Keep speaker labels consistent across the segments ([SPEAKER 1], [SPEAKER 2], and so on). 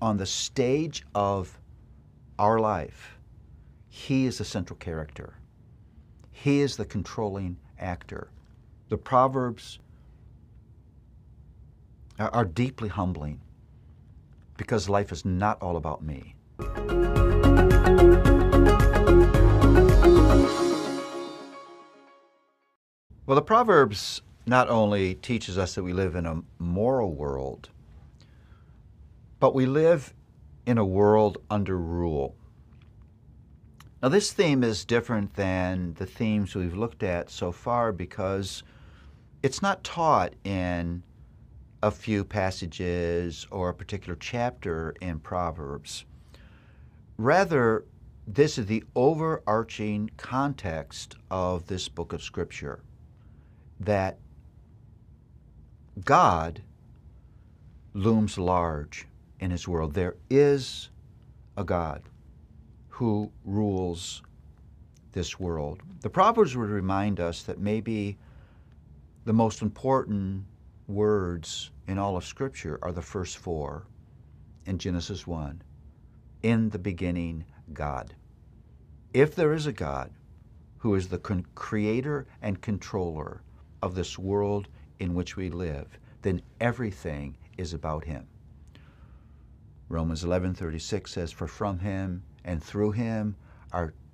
[SPEAKER 1] on the stage of our life, He is the central character. He is the controlling actor. The Proverbs are deeply humbling because life is not all about me. Well, the Proverbs not only teaches us that we live in a moral world, but we live in a world under rule. Now, this theme is different than the themes we've looked at so far because it's not taught in a few passages or a particular chapter in Proverbs. Rather, this is the overarching context of this book of Scripture, that God looms large in His world. There is a God who rules this world. The Proverbs would remind us that maybe the most important words in all of Scripture are the first four in Genesis 1. In the beginning, God. If there is a God who is the creator and controller of this world in which we live, then everything is about Him. Romans 11:36 says, "For from Him and through Him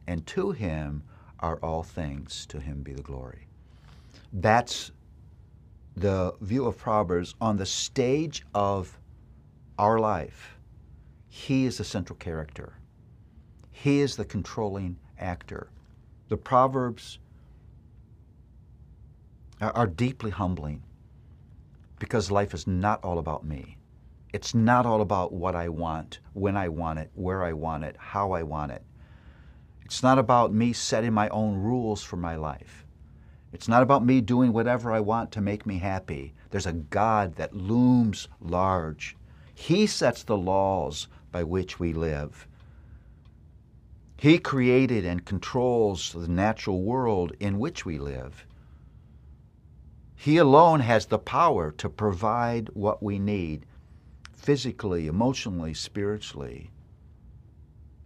[SPEAKER 1] and to Him are all things. To Him be the glory." That's the view of Proverbs on the stage of our life. He is the central character. He is the controlling actor. The Proverbs are deeply humbling because life is not all about me. It's not all about what I want, when I want it, where I want it, how I want it. It's not about me setting my own rules for my life. It's not about me doing whatever I want to make me happy. There's a God that looms large. He sets the laws by which we live. He created and controls the natural world in which we live. He alone has the power to provide what we need, physically, emotionally, spiritually.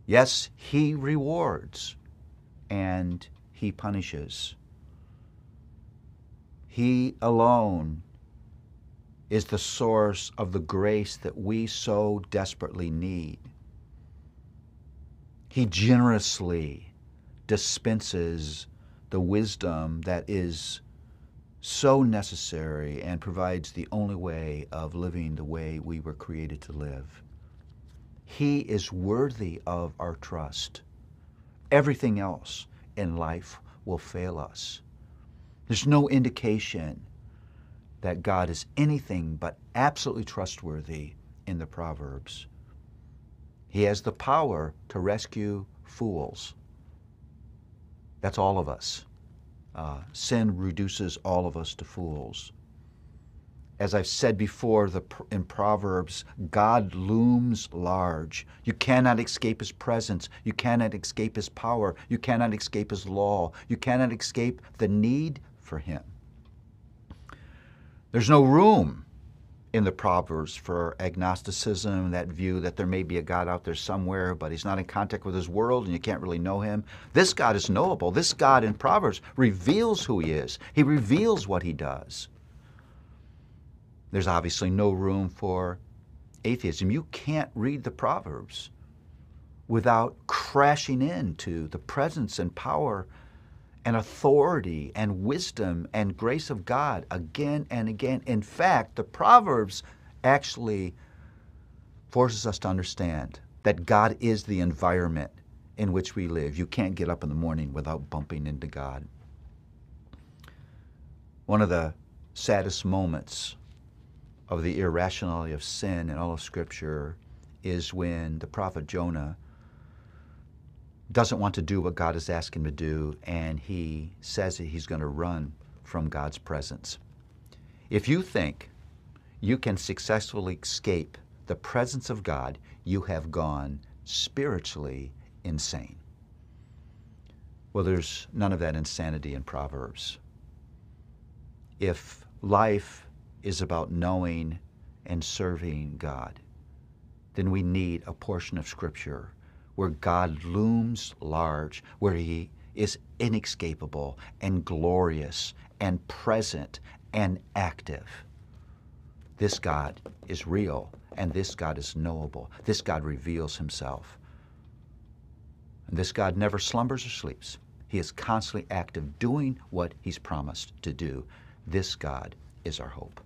[SPEAKER 1] Yes, He rewards and He punishes. He alone is the source of the grace that we so desperately need. He generously dispenses the wisdom that is so necessary and provides the only way of living the way we were created to live. He is worthy of our trust. Everything else in life will fail us. There's no indication that God is anything but absolutely trustworthy in the Proverbs. He has the power to rescue fools. That's all of us. Sin reduces all of us to fools. As I've said before, in Proverbs, God looms large. You cannot escape His presence. You cannot escape His power. You cannot escape His law. You cannot escape the need for Him. There's no room in the Proverbs for agnosticism, that view that there may be a God out there somewhere, but He's not in contact with His world and you can't really know Him. This God is knowable. This God in Proverbs reveals who He is. He reveals what He does. There's obviously no room for atheism. You can't read the Proverbs without crashing into the presence and power and authority and wisdom and grace of God again and again. In fact, the Proverbs actually forces us to understand that God is the environment in which we live. You can't get up in the morning without bumping into God. One of the saddest moments of the irrationality of sin in all of Scripture is when the prophet Jonah doesn't want to do what God has asked him to do, and he says that he's going to run from God's presence. If you think you can successfully escape the presence of God, you have gone spiritually insane. Well, there's none of that insanity in Proverbs. If life is about knowing and serving God, then we need a portion of Scripture where God looms large, where He is inescapable and glorious and present and active. This God is real, and this God is knowable. This God reveals Himself. And this God never slumbers or sleeps. He is constantly active, doing what He's promised to do. This God is our hope.